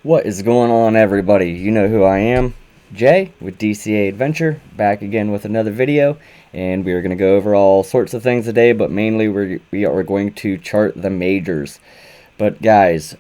What is going on, everybody? You know who I am, Jay with DCA Adventure, back again with another video, and we are going to go over all sorts of things today, but mainly we are going to chart the majors. But guys,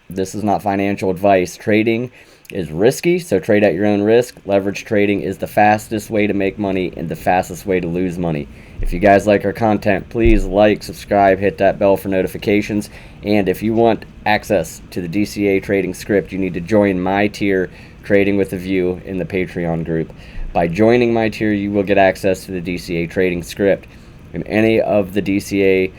this is not financial advice. Trading is risky, so trade at your own risk. Leverage trading is the fastest way to make money and the fastest way to lose money. If you guys like our content, please like, subscribe, hit that bell for notifications. And if you want access to the DCA trading script, you need to join my tier, Trading with a View, in the Patreon group. By joining my tier, you will get access to the DCA trading script and any of the DCA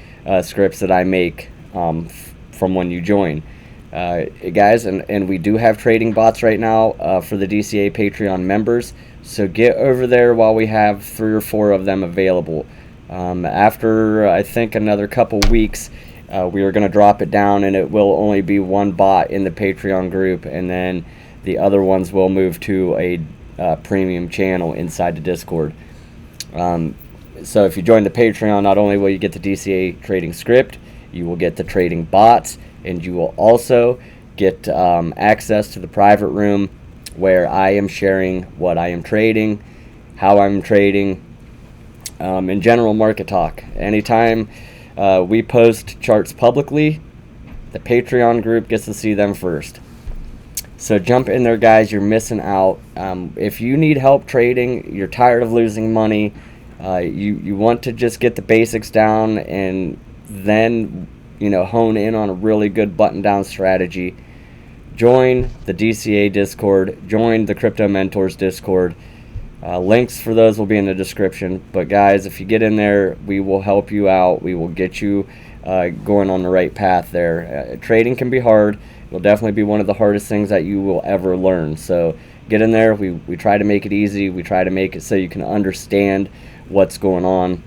scripts that I make from when you join. Guys, and we do have trading bots right now for the DCA Patreon members, so get over there while we have 3 or 4 of them available. After I think another couple weeks, we are going to drop it down, and it will only be one bot in the Patreon group, and then the other ones will move to a premium channel inside the Discord. So if you join the Patreon, not only will you get the DCA trading script, you will get the trading bots, and you will also get access to the private room where I am sharing what I am trading, how I'm trading, in general market talk. Anytime we post charts publicly, the Patreon group gets to see them first. So jump in there, guys. You're missing out. If you need help trading, you're tired of losing money, you want to just get the basics down and then hone in on a really good button down strategy, join the DCA Discord, join the Crypto Mentors Discord. Links for those will be in the description. But guys, if you get in there, we will help you out. We will get you going on the right path there. Trading can be hard. It will definitely be one of the hardest things that you will ever learn. So get in there. We try to make it easy. We try to make it so you can understand what's going on.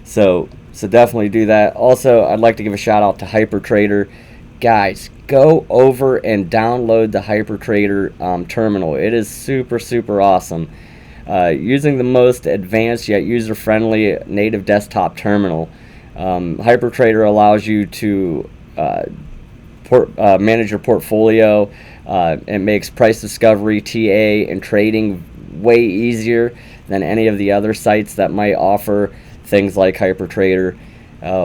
So definitely do that. Also, I'd like to give a shout out to HyperTrader. Guys, go over and download the HyperTrader terminal. It is super awesome. Using the most advanced yet user-friendly native desktop terminal, HyperTrader allows you to manage your portfolio. It makes price discovery, TA, and trading way easier than any of the other sites that might offer things like HyperTrader.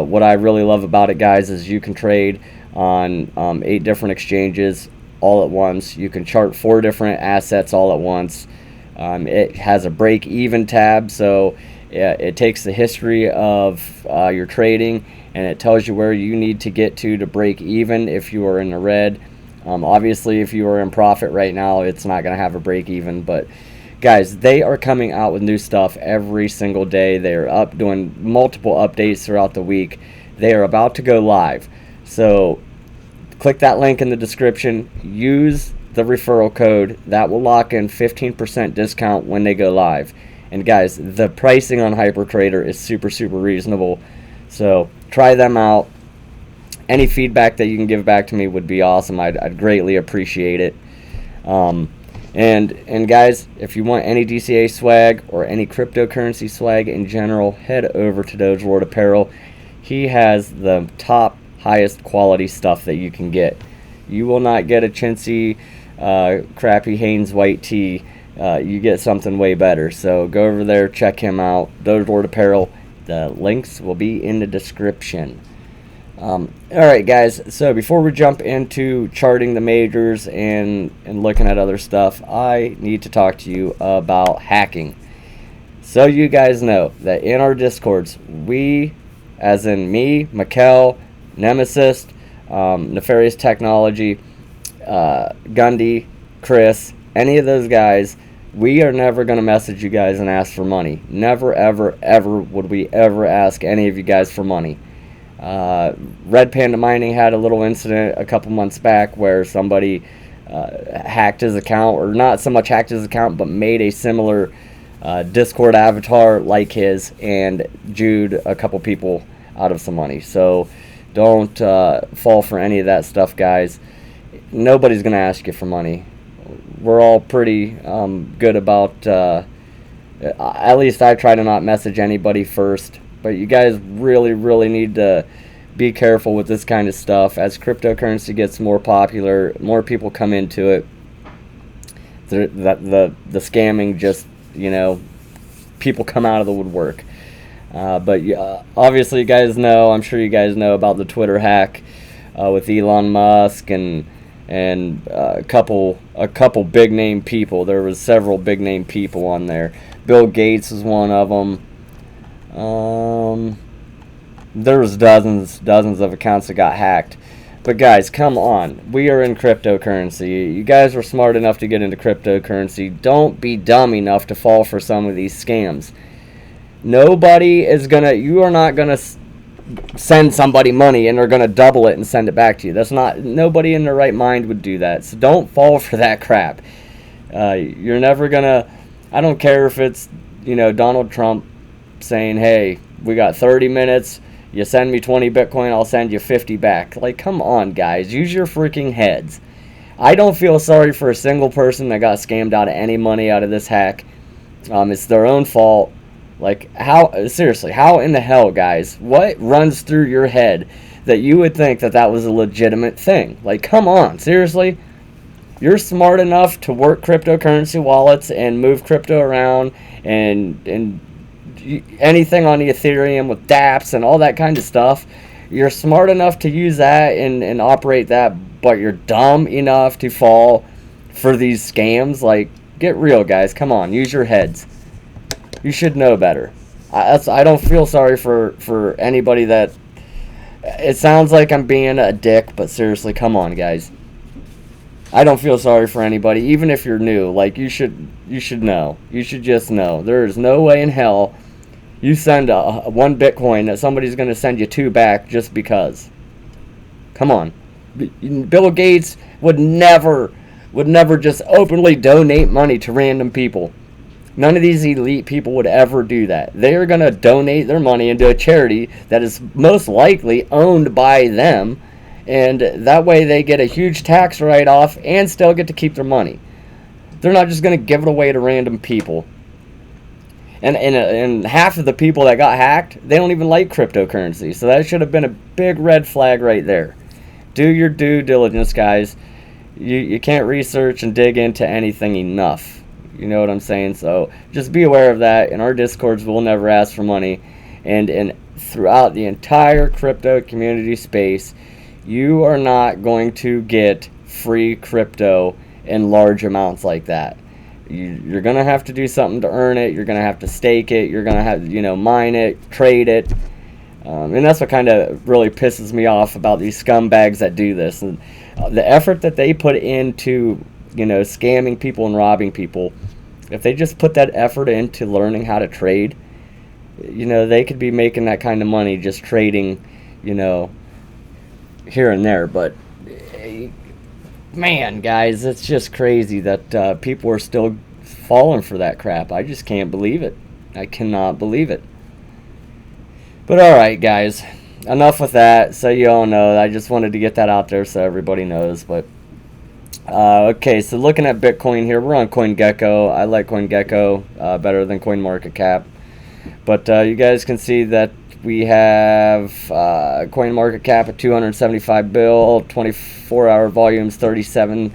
What I really love about it, guys, is you can trade on 8 different exchanges all at once. You can chart 4 different assets all at once. It has a break-even tab, so it takes the history of your trading and it tells you where you need to get to break even if you are in the red. Obviously, if you are in profit right now, it's not going to have a break even, but guys, they are coming out with new stuff every single day. They are doing multiple updates throughout the week. They are about to go live. So click that link in the description. Use the referral code. That will lock in 15% discount when they go live. And guys, the pricing on HyperTrader is super reasonable. So try them out. Any feedback that you can give back to me would be awesome. I'd greatly appreciate it. And guys, if you want any DCA swag or any cryptocurrency swag in general, head over to Doge Lord Apparel. He has the top, highest quality stuff that you can get. You will not get a chintzy, crappy Hanes white tee. You get something way better. So go over there, check him out. Doge Lord Apparel. The links will be in the description. Alright guys, so before we jump into charting the majors and looking at other stuff, I need to talk to you about hacking. So you guys know that in our Discords, we, as in me, Mikkel, Nemesis, Nefarious Technology, Gundy, Chris, any of those guys, we are never going to message you guys and ask for money. Never, ever would we ever ask any of you guys for money. Red Panda Mining had a little incident a couple months back where somebody hacked his account, or not so much hacked his account, but made a similar Discord avatar like his and Jewed a couple people out of some money. So don't fall for any of that stuff, guys. Nobody's going to ask you for money. We're all pretty good about, at least I try to not message anybody first. But you guys really need to be careful with this kind of stuff. As cryptocurrency gets more popular, more people come into it, the scamming just, you know, people come out of the woodwork. But obviously you guys know, I'm sure you guys know about the Twitter hack with Elon Musk and a couple big name people. There was several big name people on there. Bill Gates was one of them. There was dozens of accounts that got hacked. But guys, come on. We are in cryptocurrency. You guys were smart enough to get into cryptocurrency. Don't be dumb enough to fall for some of these scams. Nobody is gonna, you are not gonna send somebody money and they're gonna double it and send it back to you. That's not, nobody in their right mind would do that. So don't fall for that crap. You're never gonna, I don't care if it's, you know, Donald Trump saying, hey, we got 30 minutes, you send me 20 Bitcoin, I'll send you 50 back. Like, come on, guys, use your freaking heads. I don't feel sorry for a single person that got scammed out of any money out of this hack. It's their own fault. Like, how, seriously, how in the hell, guys, what runs through your head that you would think that that was a legitimate thing? Like, come on, seriously? You're smart enough to work cryptocurrency wallets and move crypto around and anything on the Ethereum with dApps and all that kind of stuff. You're smart enough to use that and operate that, but you're dumb enough to fall for these scams. Like, get real, guys. Come on, use your heads. You should know better. I don't feel sorry for anybody that... It sounds like I'm being a dick, but seriously, come on, guys. I don't feel sorry for anybody, even if you're new. Like, you should know. You should just know. There is no way in hell you send one Bitcoin that somebody's going to send you 2 back just because. Come on. Bill Gates would never just openly donate money to random people. None of these elite people would ever do that. They are going to donate their money into a charity that is most likely owned by them, and that way they get a huge tax write-off and still get to keep their money. They're not just going to give it away to random people. And half of the people that got hacked, they don't even like cryptocurrency. So that should have been a big red flag right there. Do your due diligence, guys. You can't research and dig into anything enough. You know what I'm saying? So just be aware of that. In our Discords, we'll never ask for money. And throughout the entire crypto community space, you are not going to get free crypto in large amounts like that. You're going to have to do something to earn it. You're going to have to stake it. You're going to have, you know, mine it, trade it. And that's what kind of really pisses me off about these scumbags that do this. And the effort that they put into, you know, scamming people and robbing people, if they just put that effort into learning how to trade, you know, they could be making that kind of money just trading, you know, here and there. But man, guys, it's just crazy that people are still falling for that crap. I just can't believe it. I cannot believe it. But alright, guys, enough with that. So you all know, I just wanted to get that out there so everybody knows. But okay, so looking at Bitcoin here, we're on CoinGecko. I like CoinGecko better than CoinMarketCap. But you guys can see that we have CoinMarketCap at 275 bill, 24-hour volumes 37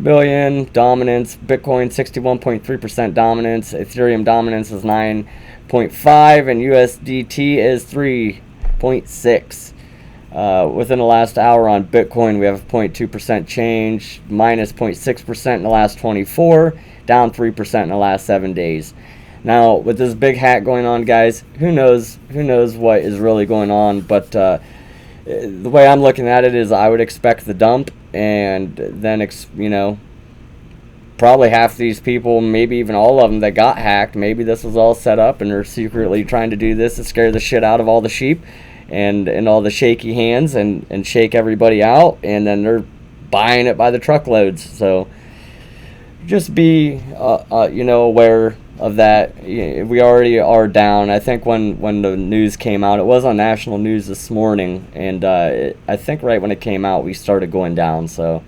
billion, dominance, Bitcoin 61.3% dominance, Ethereum dominance is 9.5, and USDT is 3.6. Within the last hour on Bitcoin, we have a 0.2% change, minus 0.6% in the last 24, down 3% in the last 7 days. Now, with this big hack going on, guys, who knows what is really going on, but the way I'm looking at it is I would expect the dump, and then, you know, probably half these people, maybe even all of them that got hacked, maybe this was all set up and they're secretly trying to do this to scare the shit out of all the sheep and all the shaky hands and shake everybody out, and then they're buying it by the truckloads. So just be, you know, aware of that. We already are down. I think when the news came out, it was on national news this morning, and I think right when it came out, we started going down. So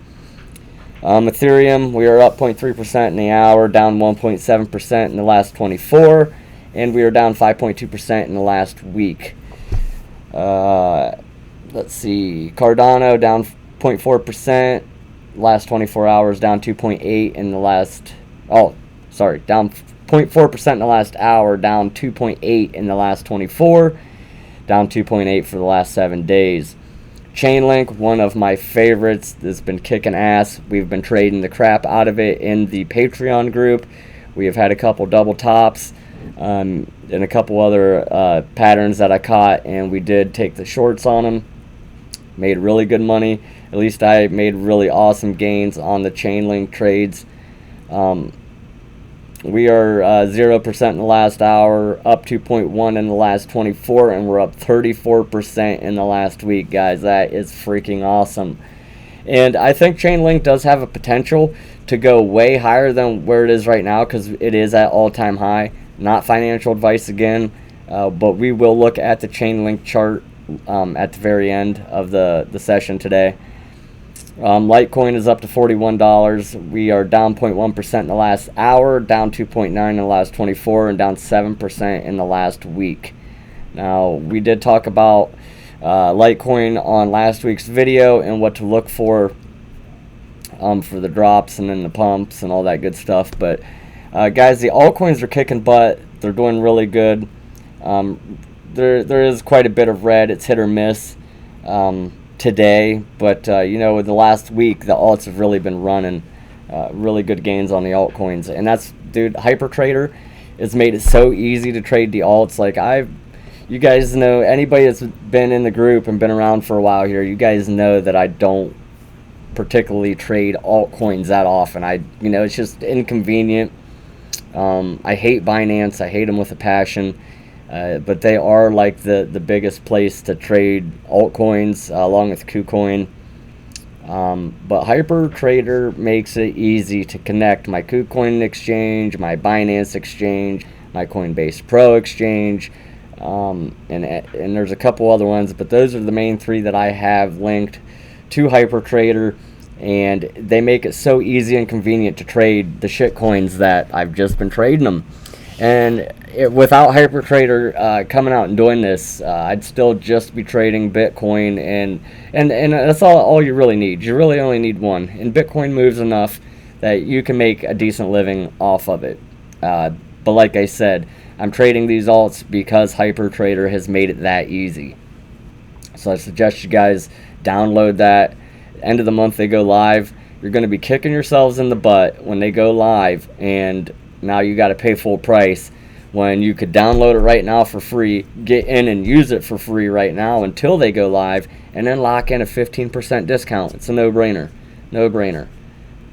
Ethereum, we are up 0.3% in the hour, down 1.7% in the last 24, and we are down 5.2% in the last week. let's see, Cardano down 0.4%, last 24 hours, down 2.8 in the last, oh, sorry, down 0.4% in the last hour, down 2.8 in the last 24, down 2.8 for the last 7 days. Chainlink, one of my favorites, has been kicking ass. We've been trading the crap out of it in the Patreon group. We have had a couple double tops and a couple other patterns that I caught, and we did take the shorts on them. Made really good money. At least I made really awesome gains on the Chainlink trades. We are 0% in the last hour, up 2.1 in the last 24, and we're up 34% in the last week, guys. That is freaking awesome. And I think Chainlink does have a potential to go way higher than where it is right now, because it is at all-time high. Not financial advice again, but we will look at the Chainlink chart at the very end of the session today. Litecoin is up to $41. We are down 0.1% in the last hour, down 2.9 in the last 24, and down 7% in the last week. Now, we did talk about Litecoin on last week's video and what to look for the drops and then the pumps and all that good stuff. But guys, the altcoins are kicking butt. They're doing really good. There is quite a bit of red. It's hit or miss today, but you know, the last week the alts have really been running really good gains on the altcoins, and that's, dude, HyperTrader has made it so easy to trade the alts. Like, you guys know, anybody that's been in the group and been around for a while here, you guys know that I don't particularly trade altcoins that often. You know, it's just inconvenient. I hate Binance. I hate them with a passion. But they are like the biggest place to trade altcoins, along with KuCoin. But HyperTrader makes it easy to connect my KuCoin exchange, my Binance exchange, my Coinbase Pro exchange, and there's a couple other ones, but those are the main three that I have linked to HyperTrader, and they make it so easy and convenient to trade the shit coins that I've just been trading them. And without HyperTrader coming out and doing this, I'd still just be trading Bitcoin, and that's all you really need. You really only need one, and Bitcoin moves enough that you can make a decent living off of it. But like I said, I'm trading these alts because HyperTrader has made it that easy. So I suggest you guys download that. End of the month they go live. You're going to be kicking yourselves in the butt when they go live, and now you got to pay full price when you could download it right now for free, get in and use it for free right now until they go live, and then lock in a 15% discount. It's a no-brainer. No-brainer.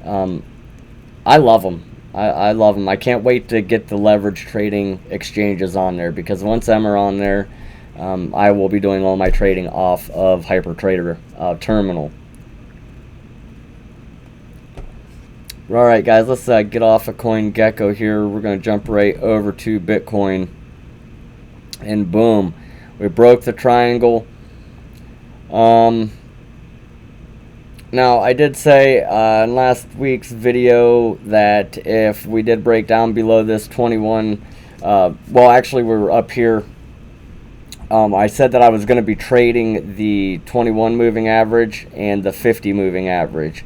I love them. I love them. I can't wait to get the leverage trading exchanges on there, because once them are on there, I will be doing all my trading off of HyperTrader terminal. Alright guys, let's get off of CoinGecko here. We're going to jump right over to Bitcoin. And boom, we broke the triangle. Now, I did say in last week's video that if we did break down below this 21, well, actually we were up here. I said that I was going to be trading the 21 moving average and the 50 moving average.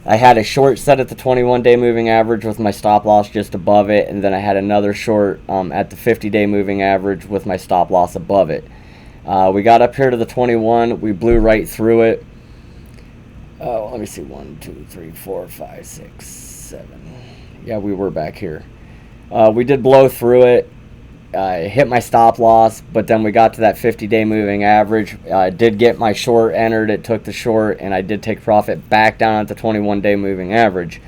I had a short set at the 21-day moving average with my stop loss just above it, and then I had another short at the 50-day moving average with my stop loss above it. We got up here to the 21. We blew right through it. Oh, let me see. 1, 2, 3, 4, 5, 6, 7. Yeah, we were back here. We did blow through it. Hit my stop loss, but then we got to that 50-day moving average. I did get my short entered. It took the short, and I did take profit back down at the 21-day moving average.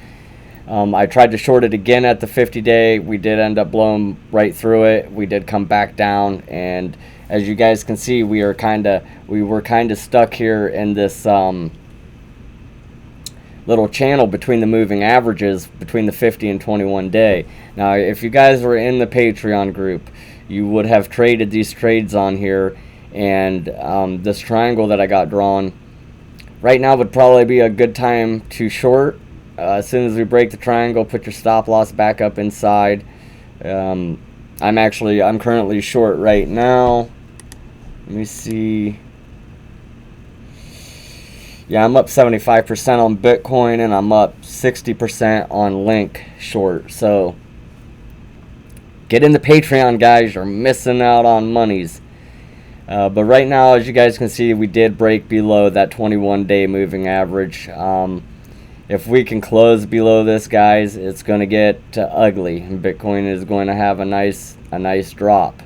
I tried to short it again at the 50-day. We did end up blowing right through it. We did come back down, and as you guys can see, we were kind of stuck here in this little channel between the moving averages between the 50 and 21 day. Now, if you guys were in the Patreon group, you would have traded these trades on here, and this triangle that I got drawn right now would probably be a good time to short. As soon as we break the triangle, put your stop loss back up inside. I'm currently short right now. Let me see. Yeah, I'm up 75% on Bitcoin, and I'm up 60% on Link short. So get in the Patreon, guys. You're missing out on monies. But right now, as you guys can see, we did break below that 21-day moving average. If we can close below this, guys, it's going to get ugly, and Bitcoin is going to have a nice drop.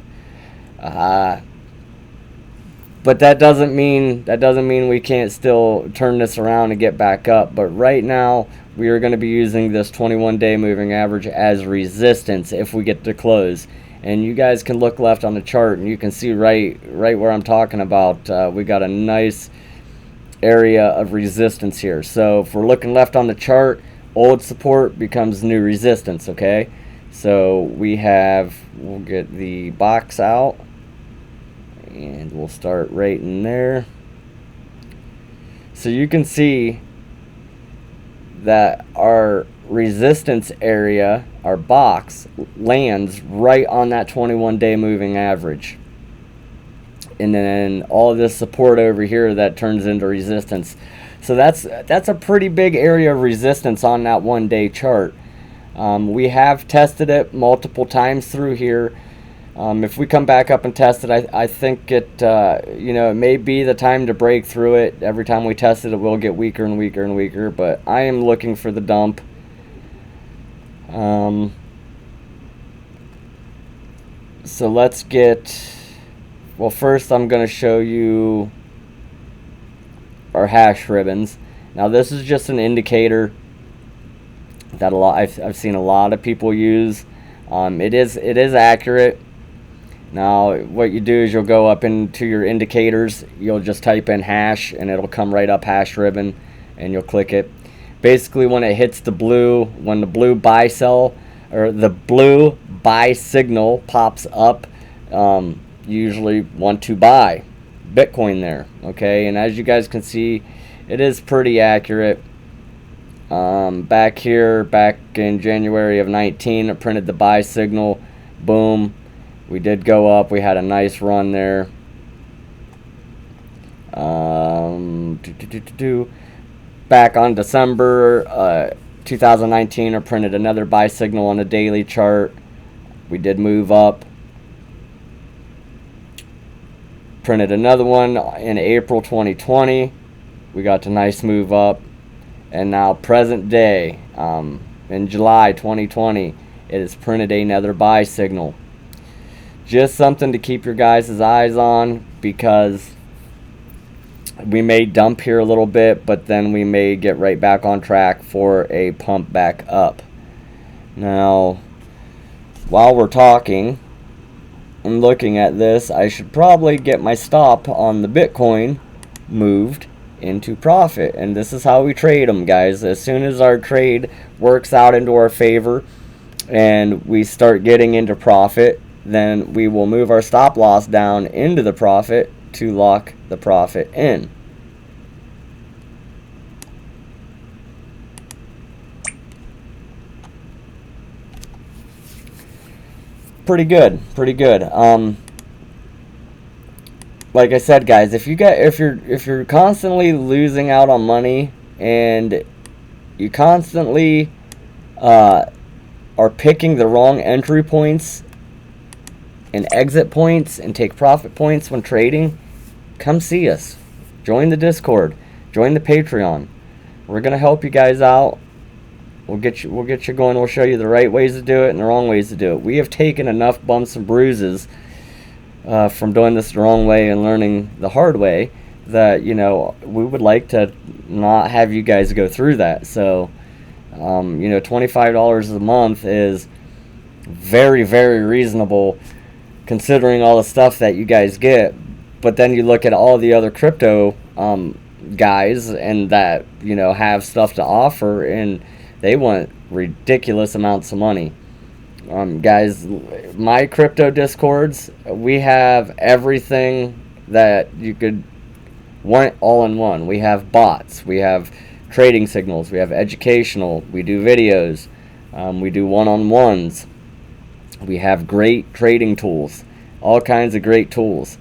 But that doesn't mean we can't still turn this around and get back up. But right now, we are going to be using this 21-day moving average as resistance if we get to close. And you guys can look left on the chart, and you can see right where I'm talking about. We got a nice area of resistance here. So if we're looking left on the chart, old support becomes new resistance. Okay, so we'll get the box out. And we'll start right in there. So you can see that our resistance area, our box, lands right on that 21-day moving average. And then all of this support over here that turns into resistance. So that's a pretty big area of resistance on that 1-day chart. We have tested it multiple times through here. If we come back up and test it, I think it may be the time to break through it. Every time we test it, it will get weaker and weaker and weaker. But I am looking for the dump. So let's get. Well, first I'm going to show you our hash ribbons. Now this is just an indicator that I've seen a lot of people use. It is accurate. Now what you do is you'll go up into your indicators, you'll just type in hash and it'll come right up, hash ribbon, and you'll click it. Basically when it hits the blue, when the blue buy sell or the blue buy signal pops up, you usually want to buy Bitcoin there. Okay, and as you guys can see, it is pretty accurate. Back in January of 19, it printed the buy signal. Boom, we did go up. We had a nice run there. Back on December 2019, it printed another buy signal on the daily chart. We did move up. Printed another one in April 2020. We got a nice move up. And now present day, in July 2020, it has printed another buy signal. Just something to keep your guys' eyes on, because we may dump here a little bit, but then we may get right back on track for a pump back up. Now, while we're talking and looking at this, I should probably get my stop on the Bitcoin moved into profit, and this is how we trade them, guys. As soon as our trade works out into our favor and we start getting into profit, then we will move our stop loss down into the profit to lock the profit in. Pretty good. Like I said, guys, if you're constantly losing out on money and you constantly are picking the wrong entry points and exit points and take profit points when trading, come see us. Join the Discord. Join the Patreon. We're gonna help you guys out. We'll get you going. We'll show you the right ways to do it and the wrong ways to do it. We have taken enough bumps and bruises from doing this the wrong way and learning the hard way that, we would like to not have you guys go through that. So, $25 a month is very, very reasonable considering all the stuff that you guys get. But then you look at all the other crypto guys and that, have stuff to offer, and they want ridiculous amounts of money. Guys, my crypto discords, we have everything that you could want all in one. We have bots, we have trading signals, we have educational, we do videos, we do one-on-ones, we have great trading tools, all kinds of great tools.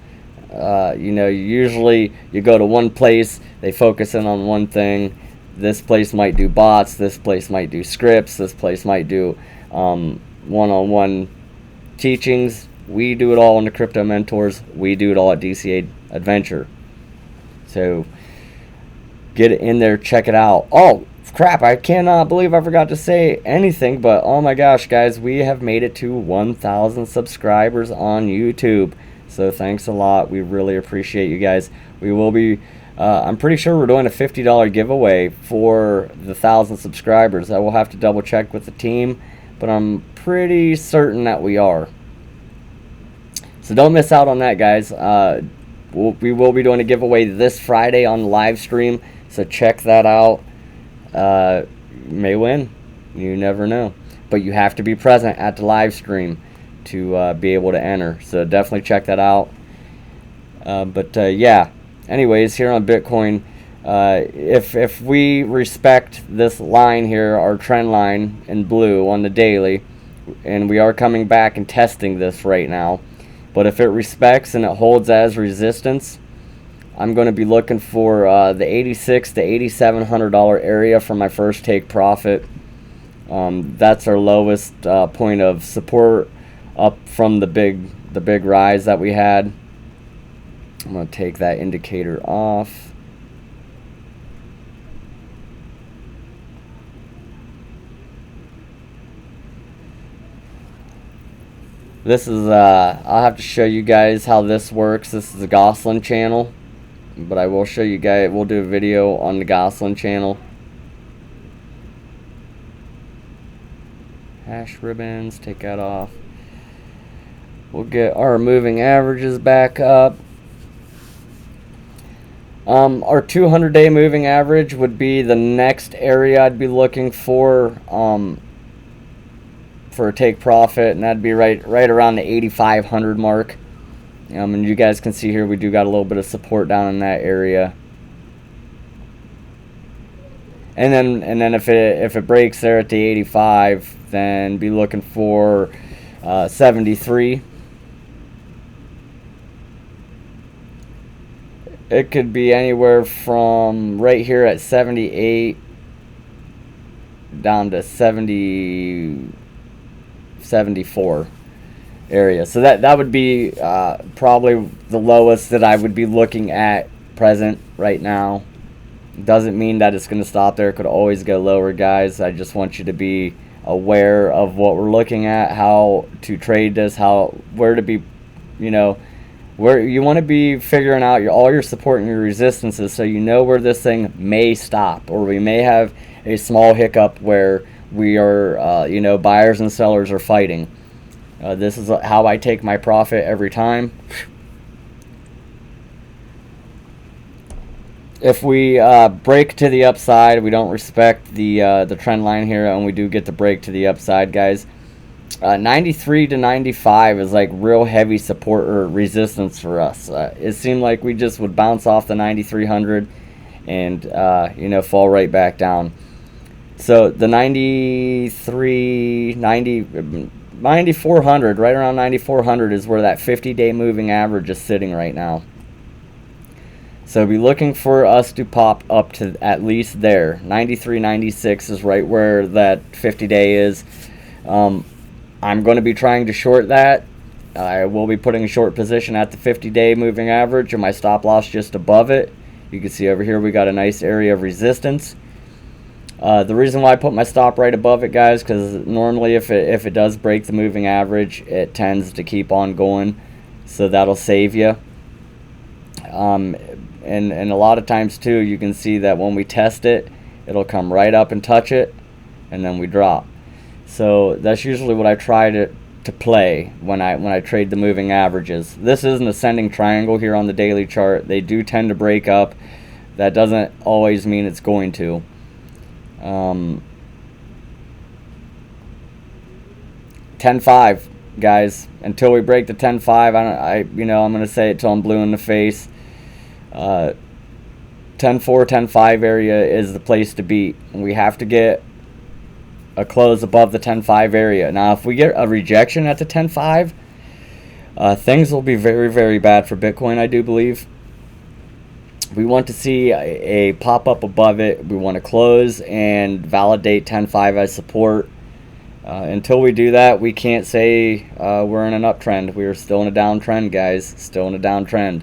You know, usually you go to one place, they focus in on one thing. This place might do bots, this place might do scripts, this place might do one-on-one teachings. We do it all in the Crypto Mentors. We do it all at DCA Adventure. So get it in there, check it out. Oh crap, I cannot believe I forgot to say anything, but oh my gosh guys, we have made it to 1,000 subscribers on YouTube. So thanks a lot, we really appreciate you guys. We will be I'm pretty sure we're doing a $50 giveaway for the 1,000 subscribers. I will have to double check with the team, but I'm pretty certain that we are. So don't miss out on that, guys. We will be doing a giveaway this Friday on the live stream, so check that out. You may win, you never know, but you have to be present at the live stream to be able to enter, so definitely check that out. Yeah, anyways, here on Bitcoin, if we respect this line here, our trend line in blue on the daily, and we are coming back and testing this right now, but if it respects and it holds as resistance, I'm going to be looking for the $8,600 to $8,700 area for my first take profit. That's our lowest point of support up from the big rise that we had. I'm going to take that indicator off. This is I'll have to show you guys how this works. This is the Gosselin channel, but I will show you guys. We'll do a video on the Gosselin channel. Hash ribbons, take that off. We'll get our moving averages back up. Our 200-day moving average would be the next area I'd be looking for a take profit, and that'd be right around the 8,500 mark. And you guys can see here we do got a little bit of support down in that area. And then if it breaks there at the 85, then be looking for 73. It could be anywhere from right here at 78 down to 74 area. So that would be probably the lowest that I would be looking at present right now. Doesn't mean that it's going to stop there. It could always go lower, guys. I just want you to be aware of what we're looking at, how to trade this, where to be, you know, where you want to be figuring out all your support and your resistances, so you know where this thing may stop, or we may have a small hiccup where we are, you know, buyers and sellers are fighting. This is how I take my profit every time. If we break to the upside, we don't respect the trend line here, and we do get the break to the upside, guys. 93 to 95 is like real heavy support or resistance for us. It seemed like we just would bounce off the 9300 and you know, fall right back down. So the 9400, right around 9400 is where that 50-day moving average is sitting right now. So be looking for us to pop up to at least there. 93.96 is right where that 50-day is. I'm going to be trying to short that. I will be putting a short position at the 50-day moving average and my stop loss just above it. You can see over here we got a nice area of resistance. The reason why I put my stop right above it, guys, because normally if it does break the moving average, it tends to keep on going. So that'll save you. And a lot of times too, you can see that when we test it, it'll come right up and touch it, and then we drop. So that's usually what I try to play when I trade the moving averages. This is an ascending triangle here on the daily chart. They do tend to break up. That doesn't always mean it's going to. 10.5, guys. Until we break the 10.5, you know, I'm gonna say it till I'm blue in the face. 10.4, 10.5 area is the place to beat. We have to get a close above the 10.5 area. Now, if we get a rejection at the 10.5, things will be very, very bad for Bitcoin, I do believe. We want to see a pop-up above it. We want to close and validate 10.5 as support. Until we do that, we can't say we're in an uptrend. We're still in a downtrend, guys. Still in a downtrend.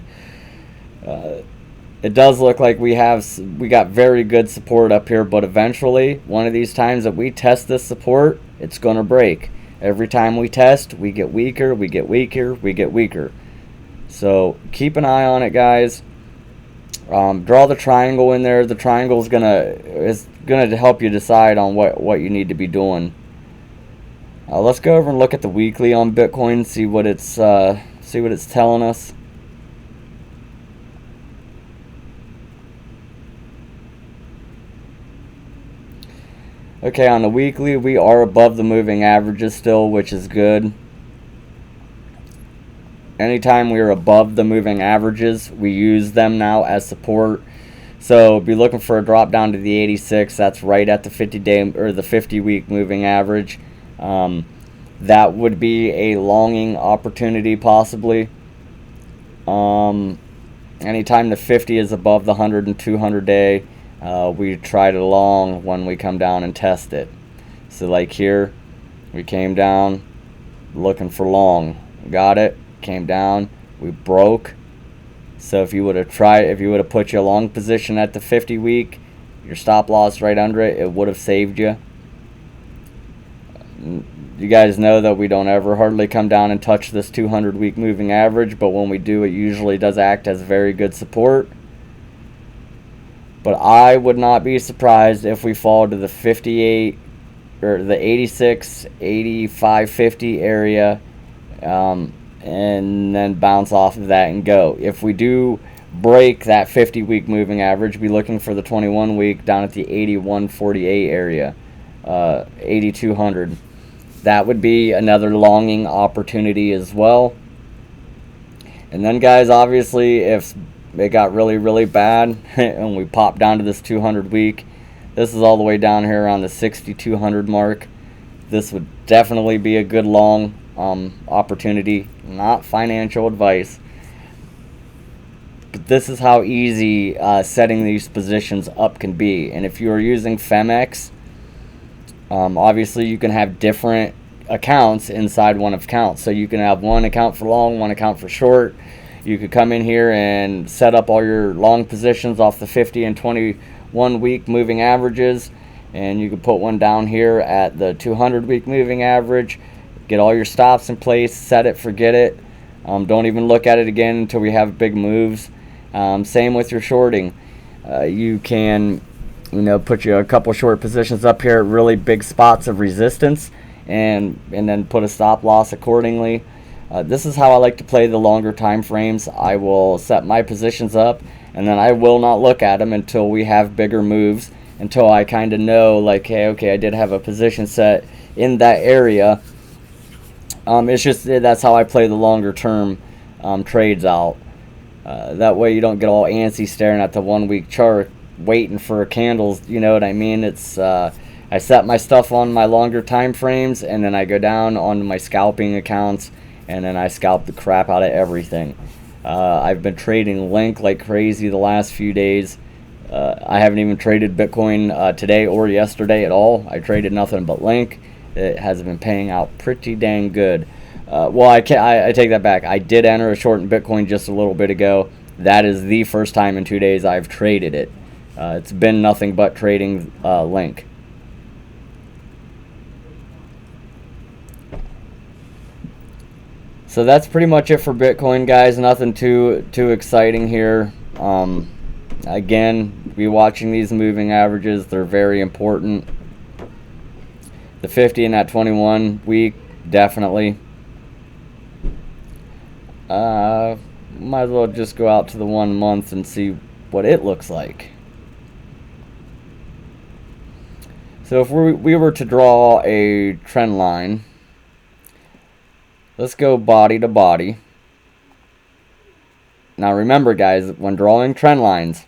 It does look like we got very good support up here, but eventually, one of these times that we test this support, it's going to break. Every time we test, we get weaker, we get weaker, we get weaker. So keep an eye on it, guys. Draw the triangle in there. The triangle is gonna help you decide on what you need to be doing. Let's go over and look at the weekly on Bitcoin. See what it's telling us. Okay, on the weekly, we are above the moving averages still, which is good. Anytime we are above the moving averages, we use them now as support. So be looking for a drop down to the 86. That's right at the 50-day or the 50-week moving average. That would be a longing opportunity possibly. Anytime the 50 is above the 100 and 200 day, we try to long when we come down and test it. So like here, we came down looking for long. Got it. Came down, we broke. So if you would have put your long position at the 50 week, your stop loss right under it, it would have saved you. You guys know that we don't ever hardly come down and touch this 200 week moving average, but when we do, it usually does act as very good support. But I would not be surprised if we fall to the 58 or the 86, 85, 50 area, and then bounce off of that and go. If we do break that 50-week moving average, be looking for the 21-week down at the 81.48 area, 8,200. That would be another longing opportunity as well. And then, guys, obviously, if it got really, really bad and we pop down to this 200-week, this is all the way down here around the 6,200 mark. This would definitely be a good long opportunity. Not financial advice, but this is how easy setting these positions up can be. And if you are using Phemex, obviously you can have different accounts inside one account. So you can have one account for long, one account for short. You could come in here and set up all your long positions off the 50 and 21 week moving averages, and you could put one down here at the 200 week moving average. Get all your stops in place, set it, forget it. Don't even look at it again until we have big moves. Same with your shorting. You can, put a couple short positions up here at really big spots of resistance, and then put a stop loss accordingly. This is how I like to play the longer time frames. I will set my positions up, and then I will not look at them until we have bigger moves, until I kind of know, like, hey, okay, I did have a position set in that area. It's just that's how I play the longer term trades out. That way you don't get all antsy staring at the 1 week chart waiting for candles. You know what I mean? It's I set my stuff on my longer time frames, and then I go down onto my scalping accounts, and then I scalp the crap out of everything. I've been trading Link like crazy the last few days. I haven't even traded Bitcoin today or yesterday at all. I traded nothing but Link. It has been paying out pretty dang good. Well, I take that back. I did enter a short in Bitcoin just a little bit ago. That is the first time in 2 days I've traded it. It's been nothing but trading Link. So that's pretty much it for Bitcoin, guys. Nothing too exciting here. Again, be watching these moving averages. They're very important. The 50 and that 21 week, definitely. Might as well just go out to the 1 month and see what it looks like. So if we were to draw a trend line, let's go body to body. Now remember, guys, when drawing trend lines,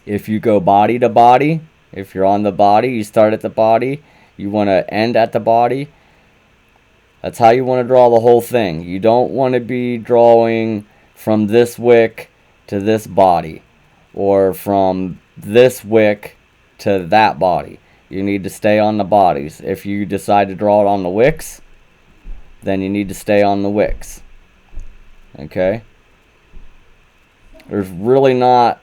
if you go body to body, if you're on the body, you start at the body, you want to end at the body, That's how you want to draw the whole thing. You don't want to be drawing from this wick to this body, or from this wick to that body. You need to stay on the bodies. If you decide to draw it on the wicks, then you need to stay on the wicks. Okay? There's really not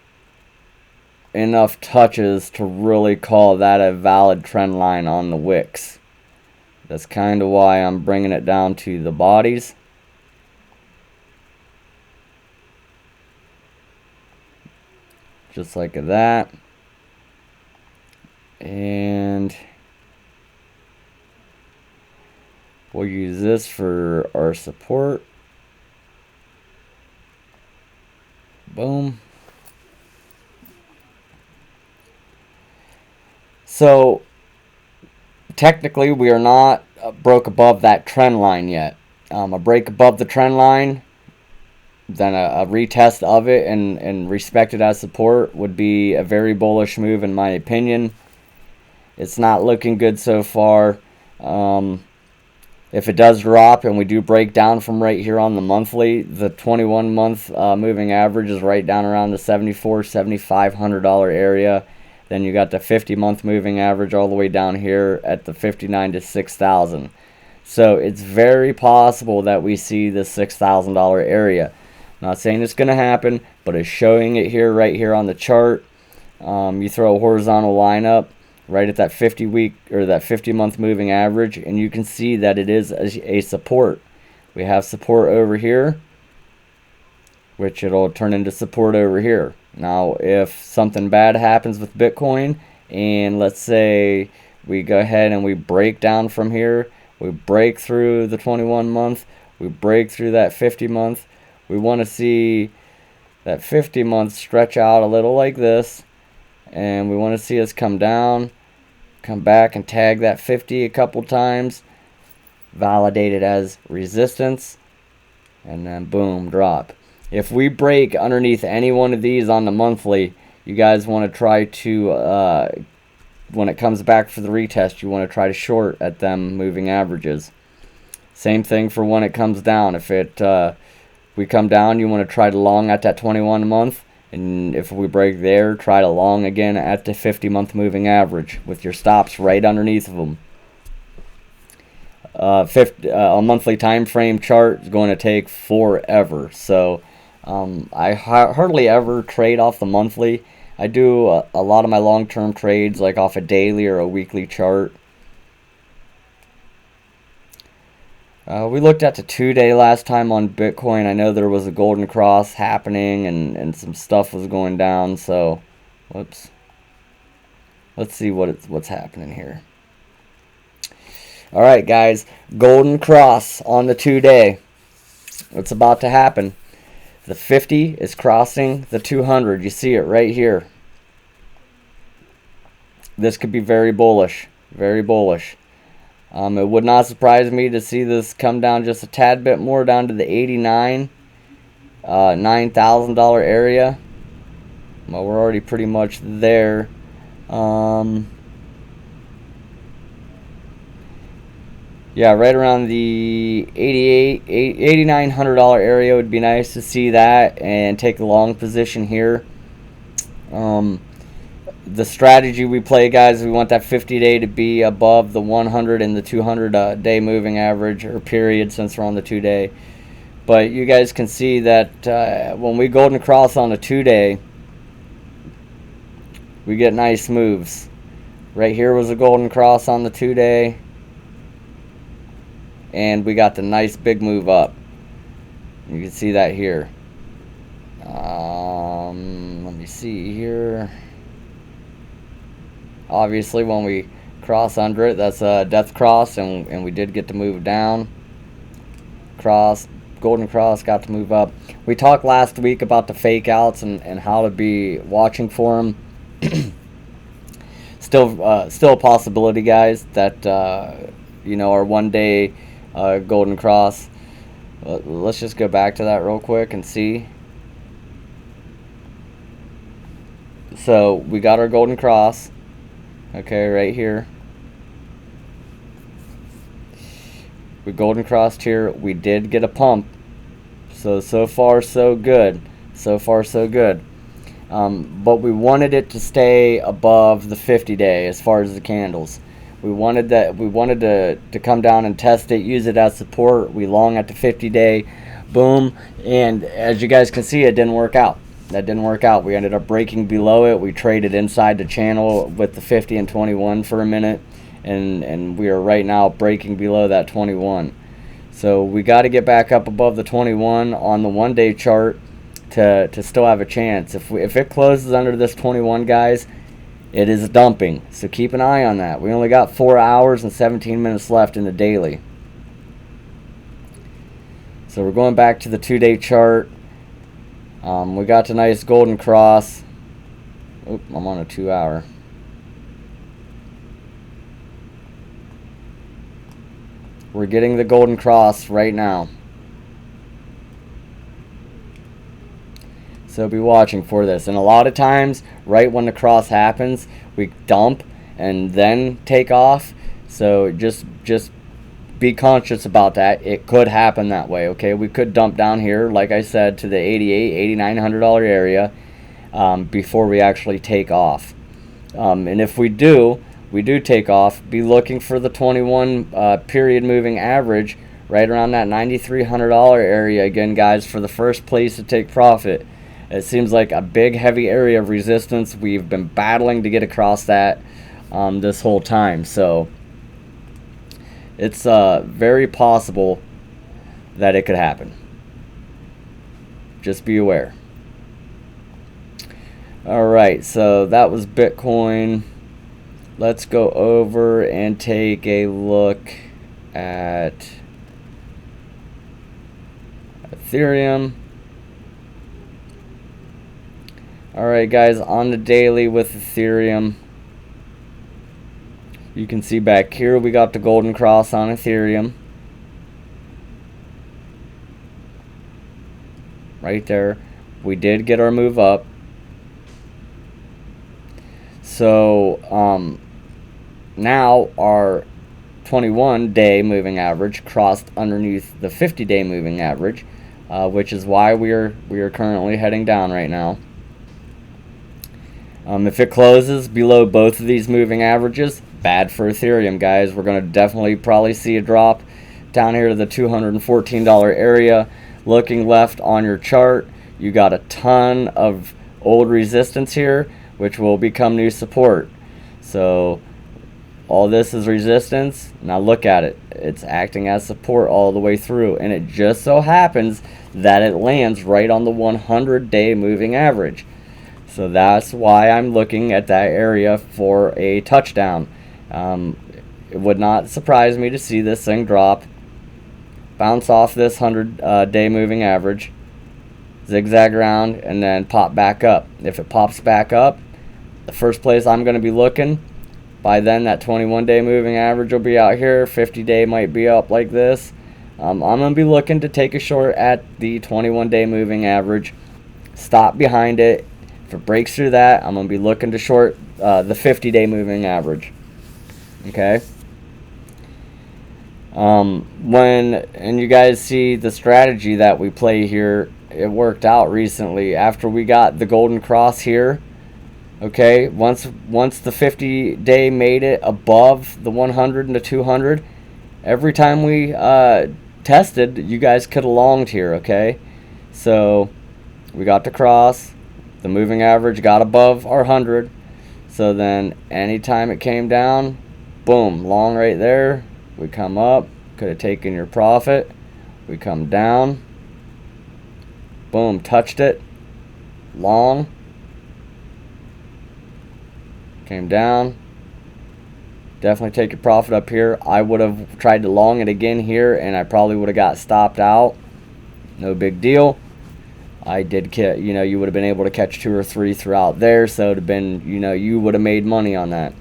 enough touches to really call that a valid trend line on the wicks. That's kind of why I'm bringing it down to the bodies. Just like that. And we'll use this for our support. Boom. So technically we are not broke above that trend line yet. A break above the trend line, then a retest of it and respect it as support would be a very bullish move in my opinion. It's not looking good so far. If it does drop and we do break down from right here on the monthly, the 21 month moving average is right down around the $7,400-$7,500 area. Then you got the 50 month moving average all the way down here at the 59 to 6,000. So it's very possible that we see the $6,000 area. Not saying it's going to happen, but it's showing it here, right here on the chart. You throw a horizontal line up right at that 50 week or that 50 month moving average, and you can see that it is a support. We have support over here, which it'll turn into support over here. Now if something bad happens with Bitcoin, and let's say we go ahead and we break down from here, we break through the 21 month, we break through that 50 month, we want to see that 50 month stretch out a little like this, and we want to see us come down, come back and tag that 50 a couple times, validate it as resistance, and then boom, drop. If we break underneath any one of these on the monthly, you guys want to try to, when it comes back for the retest, you want to try to short at them moving averages. Same thing for when it comes down. If we come down, you want to try to long at that 21 month. And if we break there, try to long again at the 50 month moving average with your stops right underneath of them. A monthly time frame chart is going to take forever. So I hardly ever trade off the monthly. I do a lot of my long-term trades like off a daily or a weekly chart. We looked at the 2-day last time on Bitcoin. I know there was a golden cross happening and some stuff was going down. So, whoops. Let's see what's happening here. All right, guys. Golden cross on the 2-day. What's about to happen? The 50 is crossing the 200. You see it right here. This could be very bullish. Very bullish. It would not surprise me to see this come down just a tad bit more down to the 89, $9,000 area. Well, we're already pretty much there. Yeah, right around the $8,900 area would be nice to see that and take a long position here. The strategy we play, guys, we want that 50-day to be above the 100 and the 200-day moving average or period, since we're on the 2-day. But you guys can see that when we golden cross on the 2-day, we get nice moves. Right here was a golden cross on the 2-day, and we got the nice big move up. You can see that here. Let me see here. Obviously, when we cross under it, that's a death cross, and we did get to move down. Cross, golden cross, got to move up. We talked last week about the fake outs and how to be watching for them. Still a possibility, guys, that our 1-day golden cross. Let's just go back to that real quick and see. So we got our golden cross. Okay, right here. We golden crossed here. We did get a pump. So far so good. So far so good. But we wanted it to stay above the 50-day as far as the candles. We wanted to come down and test it, use it as support. We long at the 50-day, boom, and as you guys can see, it didn't work out. That didn't work out. We ended up breaking below it. We traded inside the channel with the 50 and 21 for a minute, and we are right now breaking below that 21. So we got to get back up above the 21 on the 1-day chart to still have a chance. If it closes under this 21, guys, it is dumping. So keep an eye on that. We only got 4 hours and 17 minutes left in the daily. So we're going back to the 2-day chart. We got a nice golden cross. Oop, I'm on a 2-hour. We're getting the golden cross right now. So be watching for this. And a lot of times, right when the cross happens, we dump and then take off. So just be conscious about that. It could happen that way, okay? We could dump down here, like I said, to the $8,800, $8,900 area before we actually take off. And if we do take off, be looking for the 21 period moving average right around that $9,300 area again, guys, for the first place to take profit. It seems like a big, heavy area of resistance. We've been battling to get across that this whole time. So it's very possible that it could happen. Just be aware. All right, so that was Bitcoin. Let's go over and take a look at Ethereum. Alright guys, on the daily with Ethereum, you can see back here we got the golden cross on Ethereum. Right there. We did get our move up. So now our 21-day moving average crossed underneath the 50-day moving average, which is why we are currently heading down right now. If it closes below both of these moving averages, bad for Ethereum, guys. We're going to definitely probably see a drop down here to the $214 area. Looking left on your chart, you got a ton of old resistance here, which will become new support. So all this is resistance. Now look at it. It's acting as support all the way through, and it just so happens that it lands right on the 100-day moving average. So that's why I'm looking at that area for a touchdown. It would not surprise me to see this thing drop, bounce off this 100-day moving average, zigzag around, and then pop back up. If it pops back up, the first place I'm going to be looking, by then that 21-day moving average will be out here. 50-day might be up like this. I'm going to be looking to take a short at the 21-day moving average, stop behind it. If it breaks through that, I'm going to be looking to short the 50-day moving average. Okay? And you guys see the strategy that we play here, it worked out recently. After we got the golden cross here, okay, once the 50-day made it above the 100 and the 200, every time we tested, you guys could have longed here, okay? So we got the cross. The moving average got above our 100. So then anytime it came down, boom, long right there. We come up, could have taken your profit. We come down, boom, touched it, long, came down. Definitely take your profit up here. I would have tried to long it again here, and I probably would have got stopped out. No big deal. I did, you would have been able to catch 2 or 3 throughout there, so it would have been, you would have made money on that.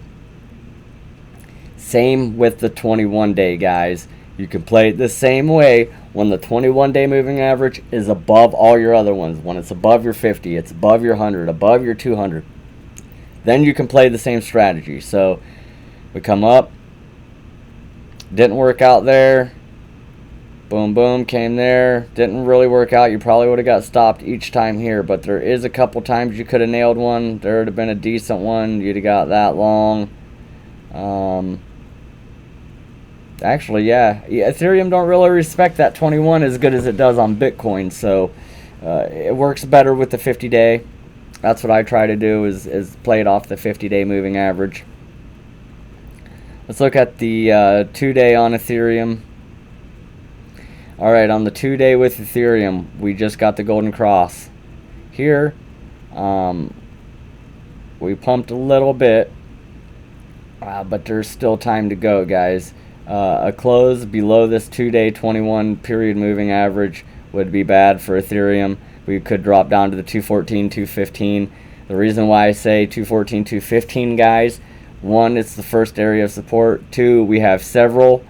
Same with the 21-day, guys. You can play it the same way when the 21-day moving average is above all your other ones. When it's above your 50, it's above your 100, above your 200. Then you can play the same strategy. So we come up, didn't work out there. Boom, boom, came there. Didn't really work out. You probably would have got stopped each time here, but there is a couple times you could have nailed one. There would have been a decent one. You'd have got that long. Actually, yeah, Ethereum don't really respect that 21 as good as it does on Bitcoin, so it works better with the 50-day. That's what I try to do, is play it off the 50-day moving average. Let's look at the 2-day on Ethereum. Alright, on the 2-day with Ethereum, we just got the golden cross. Here, we pumped a little bit, but there's still time to go, guys. A close below this 2-day 21 period moving average would be bad for Ethereum. We could drop down to the 214, 215. The reason why I say 214, 215, guys, one, it's the first area of support. Two, we have several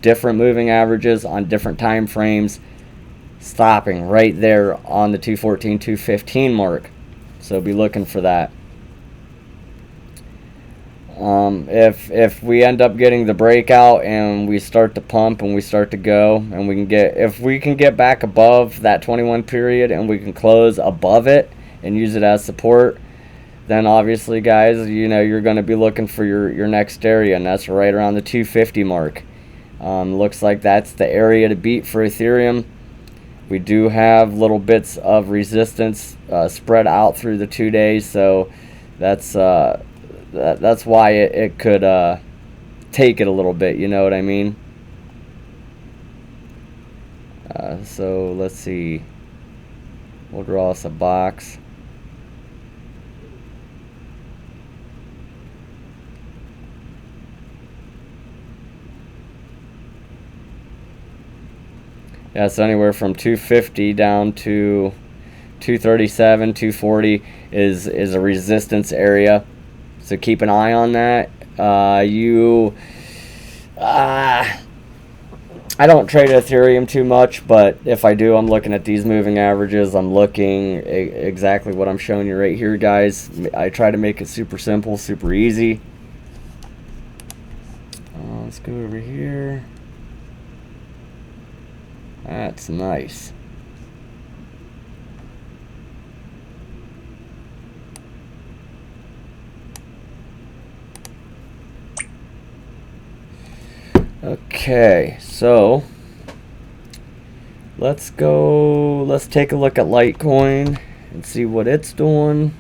different moving averages on different time frames stopping right there on the 214, 215 mark. So be looking for that. If we end up getting the breakout and we start to pump and we start to go, and if we can get back above that 21 period and we can close above it and use it as support, then obviously, guys, you're going to be looking for your next area, and that's right around the 250 mark. Looks like that's the area to beat for Ethereum. We do have little bits of resistance spread out through the 2 days, so that's why it could take it a little bit, you know what I mean? So let's see. We'll draw us a box. Yeah, so anywhere from 250 down to 237, 240 is a resistance area. So keep an eye on that. I don't trade Ethereum too much, but if I do, I'm looking at these moving averages. I'm looking exactly what I'm showing you right here, guys. I try to make it super simple, super easy. Let's go over here. That's nice. Okay, so let's take a look at Litecoin and see what it's doing.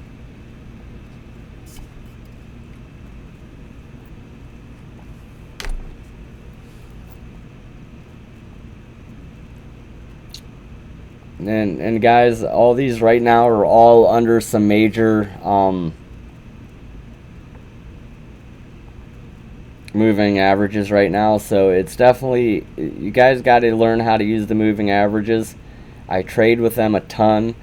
And guys, all these right now are all under some major moving averages right now, so it's definitely, you guys got to learn how to use the moving averages. I trade with them a ton.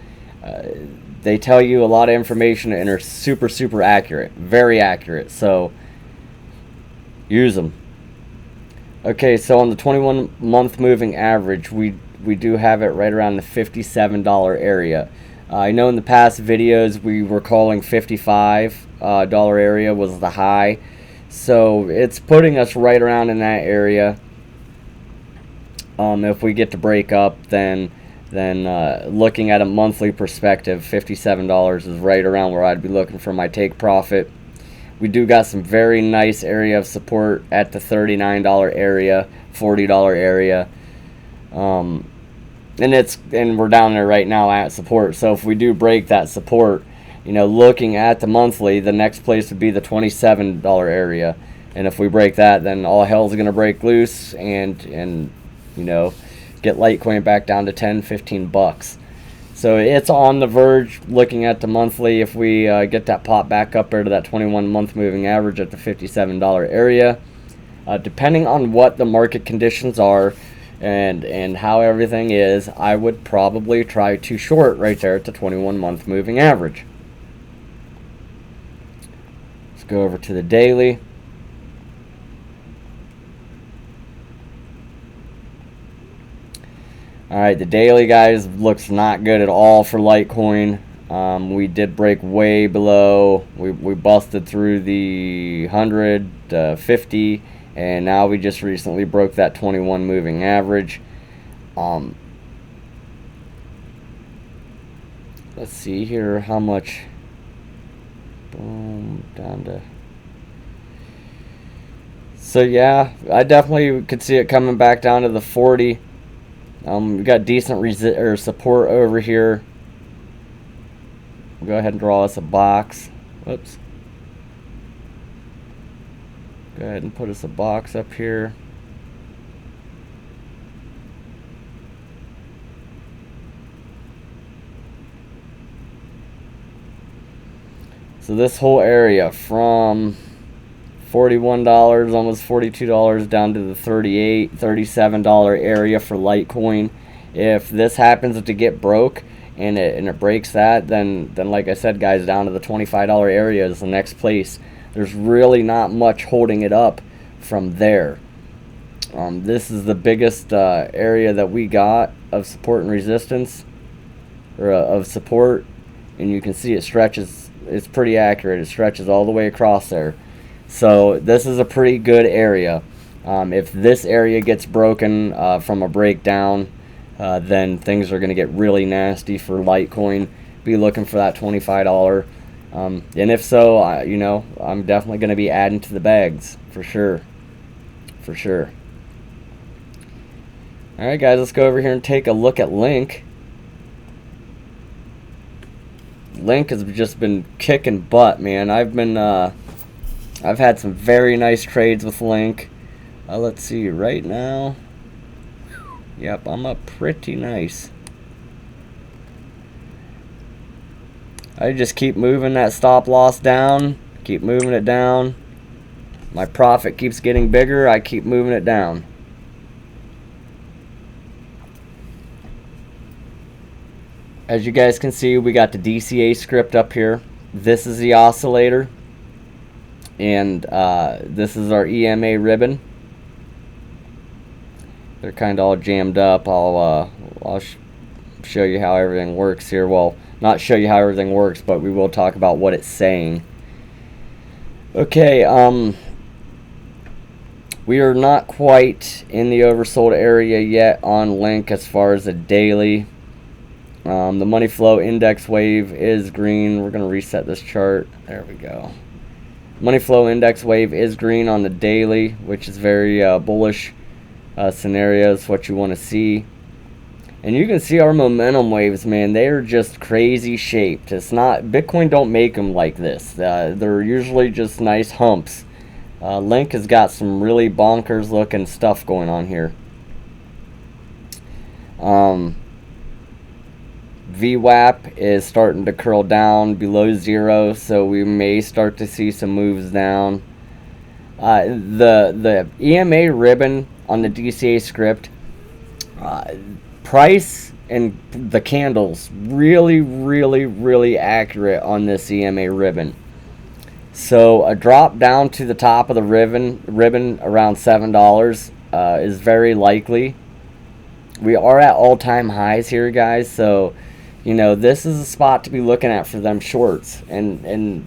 They tell you a lot of information and are super accurate, very accurate, so use them. Okay, so on the 21-month moving average, we do have it right around the $57 area. I know in the past videos we were calling $55 area was the high. So it's putting us right around in that area. If we get to break up, then looking at a monthly perspective, $57 is right around where I'd be looking for my take profit. We do got some very nice area of support at the $39 area, $40 area. And we're down there right now at support. So if we do break that support, looking at the monthly, the next place would be the $27 area. And if we break that, then all hell's going to break loose and get Litecoin back down to 10, 15 bucks. So it's on the verge looking at the monthly. If we get that pop back up there to that 21-month moving average at the $57 area, depending on what the market conditions are and how everything is, I would probably try to short right there at the 21-month moving average. Let's go over to the daily. Alright, the daily, guys, looks not good at all for Litecoin. We did break way below. We busted through the 100, 50, and now we just recently broke that 21 moving average. Let's see here how much. Boom, down to. So yeah, I definitely could see it coming back down to the 40. We got decent support over here. We'll go ahead and draw us a box. Whoops. Go ahead and put us a box up here. So this whole area from $41, almost $42 down to the $38, $37 area for Litecoin. If this happens to get broke and it breaks that, then like I said, guys, down to the $25 area is the next place. There's really not much holding it up from there. This is the biggest area that we got of support and resistance, or of support, and you can see it stretches. It's pretty accurate. It stretches all the way across there. So this is a pretty good area. If this area gets broken from a breakdown, then things are going to get really nasty for Litecoin. Be looking for that $25. And if so, you know, I'm definitely going to be adding to the bags for sure. For sure. All right, guys, let's go over here and take a look at Link. Link has just been kicking butt, man. I've had some very nice trades with Link. Let's see, right now, yep, I'm up pretty nice. I just keep moving that stop loss down, keep moving it down. My profit keeps getting bigger, I keep moving it down. As you guys can see, we got the DCA script up here. This is the oscillator, and this is our EMA ribbon. They're kind of all jammed up. I'll show you how everything works here. Well, not show you how everything works, but we will talk about what it's saying. Okay, we are not quite in the oversold area yet on Link as far as the daily. The money flow index wave is green. We're going to reset this chart. There we go. Money flow index wave is green on the daily, which is very bullish scenarios, what you want to see. And you can see our momentum waves, man. They are just crazy shaped. It's not, Bitcoin don't make them like this. They're usually just nice humps. Link has got some really bonkers looking stuff going on here. VWAP is starting to curl down below 0, so we may start to see some moves down. The EMA ribbon on the DCA script, price and the candles really accurate on this EMA ribbon. So a drop down to the top of the ribbon around $7 is very likely. We are at all-time highs here, guys, so you know, this is a spot to be looking at for them shorts. And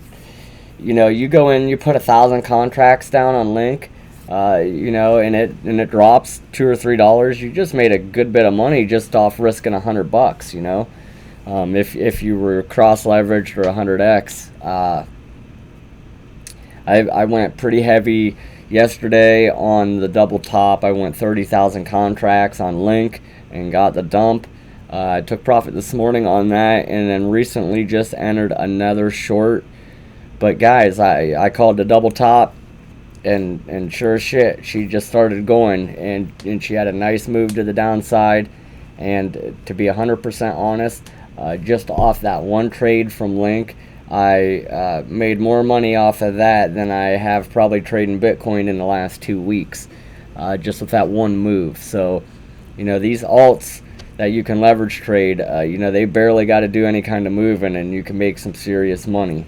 you know, you go in, you put 1,000 contracts down on Link, you know, and it drops $2 or $3. You just made a good bit of money just off risking $100, you know. If you were cross leveraged or 100x. I went pretty heavy yesterday on the double top. I went 30,000 contracts on Link and got the dump. I took profit this morning on that, and then recently just entered another short. But guys, I called the double top, and sure as shit, she just started going, and she had a nice move to the downside. And to be 100% honest, just off that one trade from Link, I made more money off of that than I have probably trading Bitcoin in the last 2 weeks, just with that one move. So, you know, these alts that you can leverage trade, you know, they barely got to do any kind of moving, and you can make some serious money.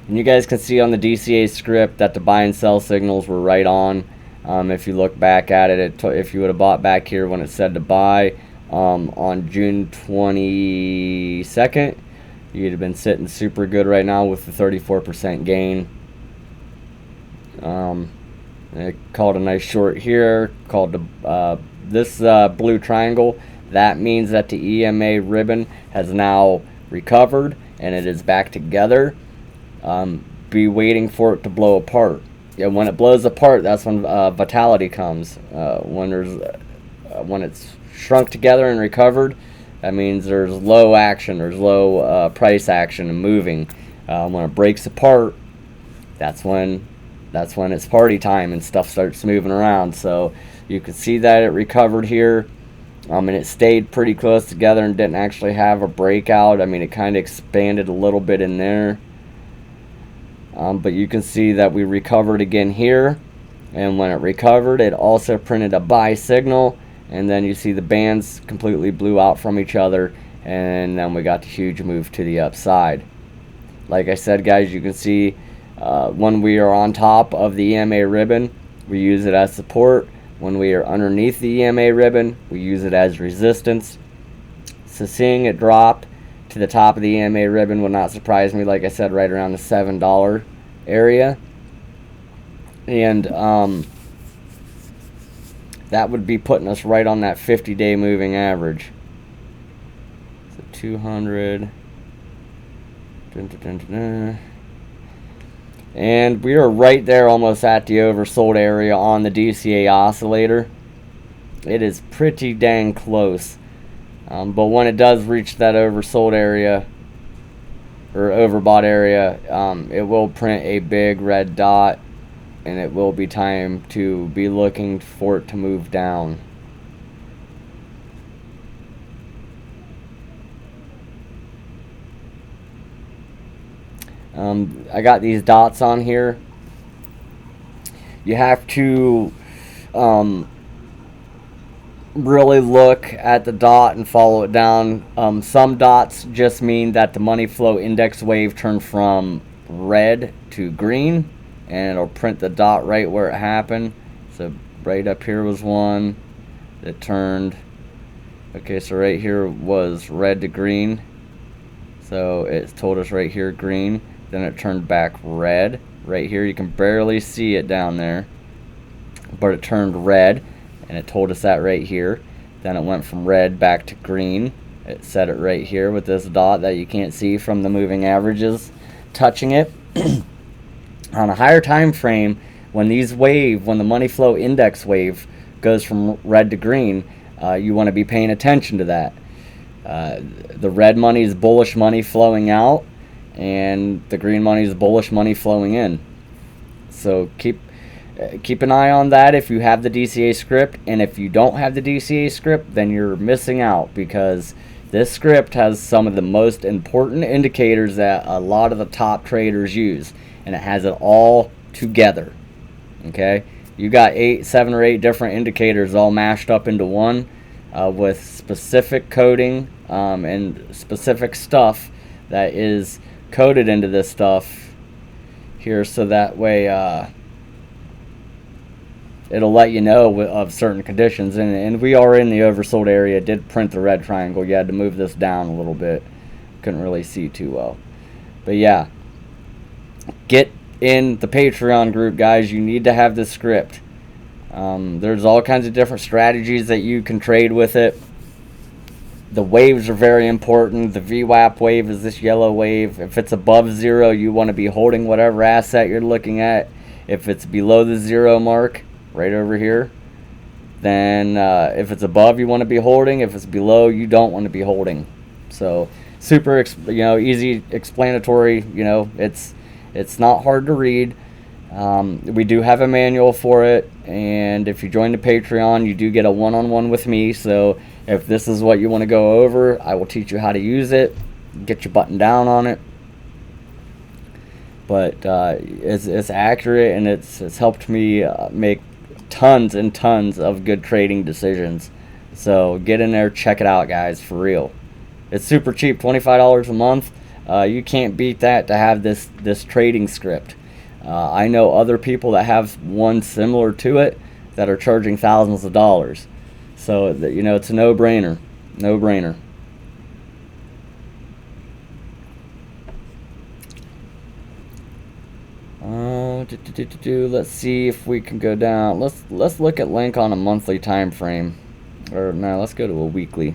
And you guys can see on the DCA script that the buy and sell signals were right on. If you look back at it, if you would have bought back here when it said to buy on June 22nd, you'd have been sitting super good right now with the 34% gain. I called a nice short here, called the this blue triangle, that means that the EMA ribbon has now recovered and it is back together. Be waiting for it to blow apart. Yeah, when it blows apart, that's when vitality comes. When it's shrunk together and recovered, that means there's low action, there's low price action and moving. When it breaks apart, that's when it's party time and stuff starts moving around. So you can see that it recovered here, and it stayed pretty close together and didn't actually have a breakout. I mean, it kind of expanded a little bit in there, but you can see that we recovered again here, and when it recovered, it also printed a buy signal, and then you see the bands completely blew out from each other, and then we got the huge move to the upside. Like I said, guys, you can see when we are on top of the EMA ribbon, we use it as support. When we are underneath the EMA ribbon, we use it as resistance. So seeing it drop to the top of the EMA ribbon would not surprise me. Like I said, right around the $7 area. And that would be putting us right on that 50-day moving average. So 200. And we are right there, almost at the oversold area on the DCA oscillator. It is pretty dang close, but when it does reach that oversold area or overbought area, it will print a big red dot, and it will be time to be looking for it to move down. I got these dots on here. You have to really look at the dot and follow it down. Some dots just mean that the money flow index wave turned from red to green, and it'll print the dot right where it happened. So right up here was one that turned. Okay, so right here was red to green. So it told us right here green. Then it turned back red. Right here you can barely see it down there, but it turned red, and it told us that right here. Then it went from red back to green. It said it right here with this dot that you can't see from the moving averages touching it. On a higher time frame, when the money flow index wave goes from red to green, you want to be paying attention to that. The red money is bullish money flowing out, and the green money is bullish money flowing in. So keep an eye on that if you have the DCA script, and if you don't have the DCA script, then you're missing out, because this script has some of the most important indicators that a lot of the top traders use, and it has it all together. Okay, you got 7 or 8 different indicators all mashed up into one, with specific coding and specific stuff that is coded into this stuff here, so that way it'll let you know of certain conditions. And we are in the oversold area. It did print the red triangle. You had to move this down a little bit. Couldn't really see too well. But yeah, get in the Patreon group, guys. You need to have this script. There's all kinds of different strategies that you can trade with it. The waves are very important. The VWAP wave is this yellow wave. If it's above 0, you want to be holding whatever asset you're looking at. If it's below the 0 mark, right over here, then if it's above, you want to be holding. If it's below, you don't want to be holding. So super, easy, explanatory. It's not hard to read. We do have a manual for it, and if you join the Patreon, you do get a one-on-one with me. So if this is what you want to go over, I will teach you how to use it, get you buttoned down on it. But it's accurate, and it's helped me make tons and tons of good trading decisions. So get in there, check it out, guys, for real. It's super cheap, $25 a month. You can't beat that to have this trading script. I know other people that have one similar to it that are charging thousands of dollars. So it's a no-brainer. No-brainer. Let's see if we can go down. Let's look at Link on a monthly time frame. Or no, let's go to a weekly.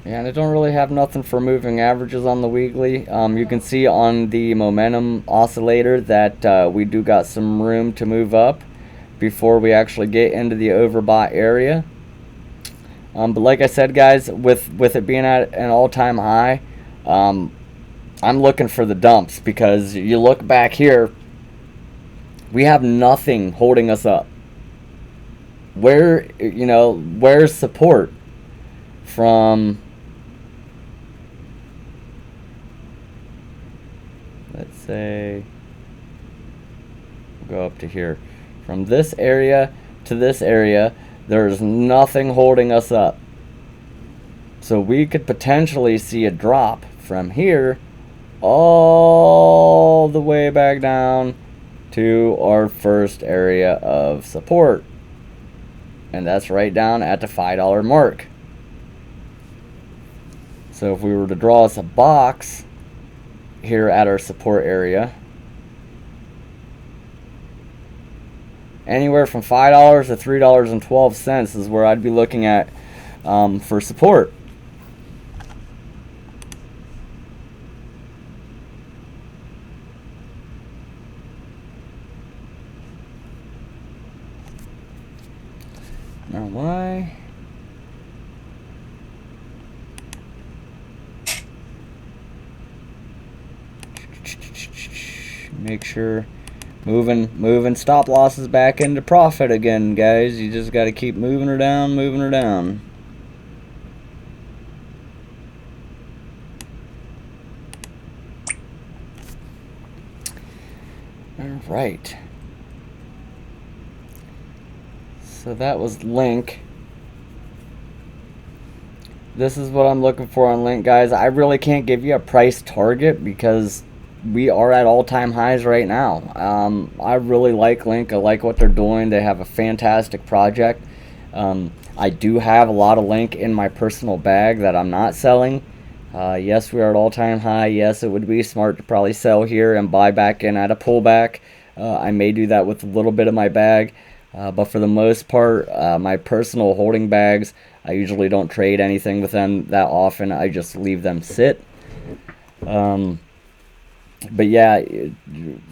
Yeah, and I don't really have nothing for moving averages on the weekly. You can see on the momentum oscillator that we do got some room to move up before we actually get into the overbought area. But like I said, guys, with it being at an all-time high, I'm looking for the dumps, because you look back here, we have nothing holding us up. Where's support from? Let's say we'll go up to here. From this area to this area, there's nothing holding us up. So we could potentially see a drop from here all the way back down to our first area of support. And that's right down at the $5 mark. So if we were to draw us a box here at our support area, anywhere from $5 to $3.12 is where I'd be looking at for support. Now why? Make sure moving stop losses back into profit again, guys. You just got to keep moving her down, moving her down. All right. So that was Link. This is what I'm looking for on Link, guys. I really can't give you a price target because we are at all-time highs right now. I really like Link. I like what they're doing. They have a fantastic project. I do have a lot of Link in my personal bag that I'm not selling. Yes, we are at all-time high. Yes, it would be smart to probably sell here and buy back in at a pullback. I may do that with a little bit of my bag. But for the most part, my personal holding bags, I usually don't trade anything with them that often. I just leave them sit. But yeah,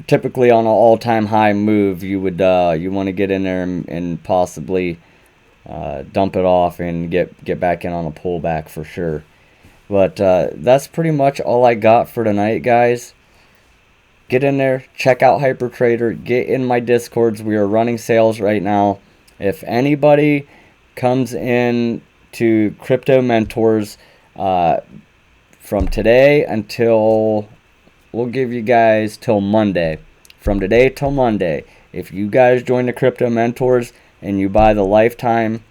typically on an all-time high move, you want to get in there and possibly dump it off and get back in on a pullback for sure. But that's pretty much all I got for tonight, guys. Get in there, check out HyperTrader, get in my Discords. We are running sales right now. If anybody comes in to Crypto Mentors from today until, we'll give you guys till Monday. From today till Monday, if you guys join the Crypto Mentors and you buy the lifetime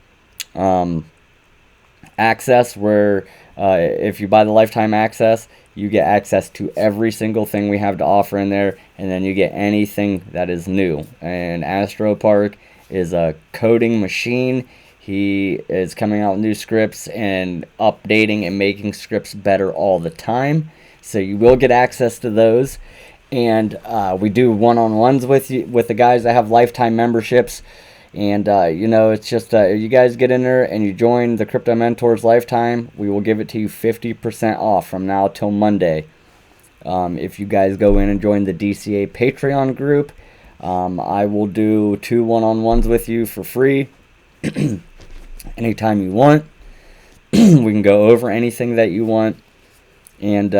access, where if you buy the lifetime access, you get access to every single thing we have to offer in there, and then you get anything that is new. And AstroPark is a coding machine. He is coming out with new scripts and updating and making scripts better all the time. So you will get access to those. And we do one-on-ones with the guys that have lifetime memberships. And, it's just, you guys get in there and you join the Crypto Mentors Lifetime, we will give it to you 50% off from now till Monday. If you guys go in and join the DCA Patreon group, I will do 2 one-on-ones with you for free anytime you want. We can go over anything that you want. And,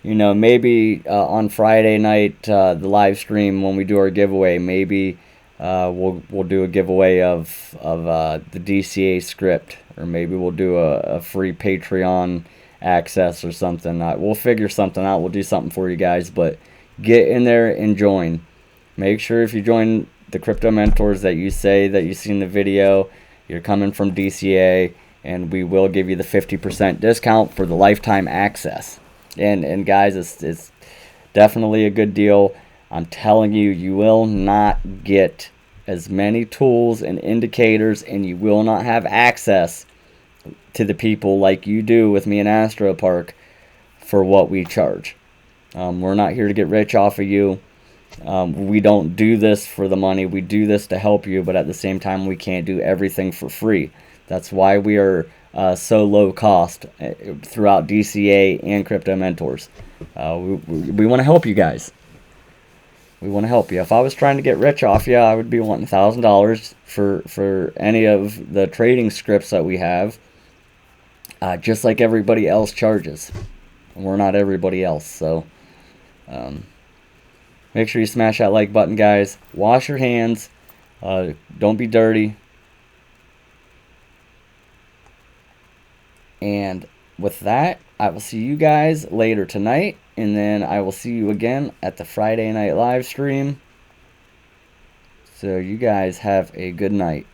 maybe on Friday night, the live stream when we do our giveaway, maybe we'll do a giveaway of the DCA script, or maybe we'll do a free Patreon access or something. We'll figure something out. We'll do something for you guys, but get in there and join. Make sure if you join the Crypto Mentors that you say that you've seen the video, you're coming from DCA, and we will give you the 50% discount for the lifetime access. And guys, it's definitely a good deal. I'm telling you, you will not get as many tools and indicators, and you will not have access to the people like you do with me and AstroPark for what we charge. We're not here to get rich off of you. We don't do this for the money. We do this to help you, but at the same time, we can't do everything for free. That's why we are so low cost throughout DCA and Crypto Mentors. We want to help you guys. We want to help you. If I was trying to get rich off you, I would be wanting $1,000 for any of the trading scripts that we have, just like everybody else charges. We're not everybody else, so make sure you smash that like button, guys. Wash your hands. Don't be dirty. And with that, I will see you guys later tonight, and then I will see you again at the Friday night live stream. So you guys have a good night.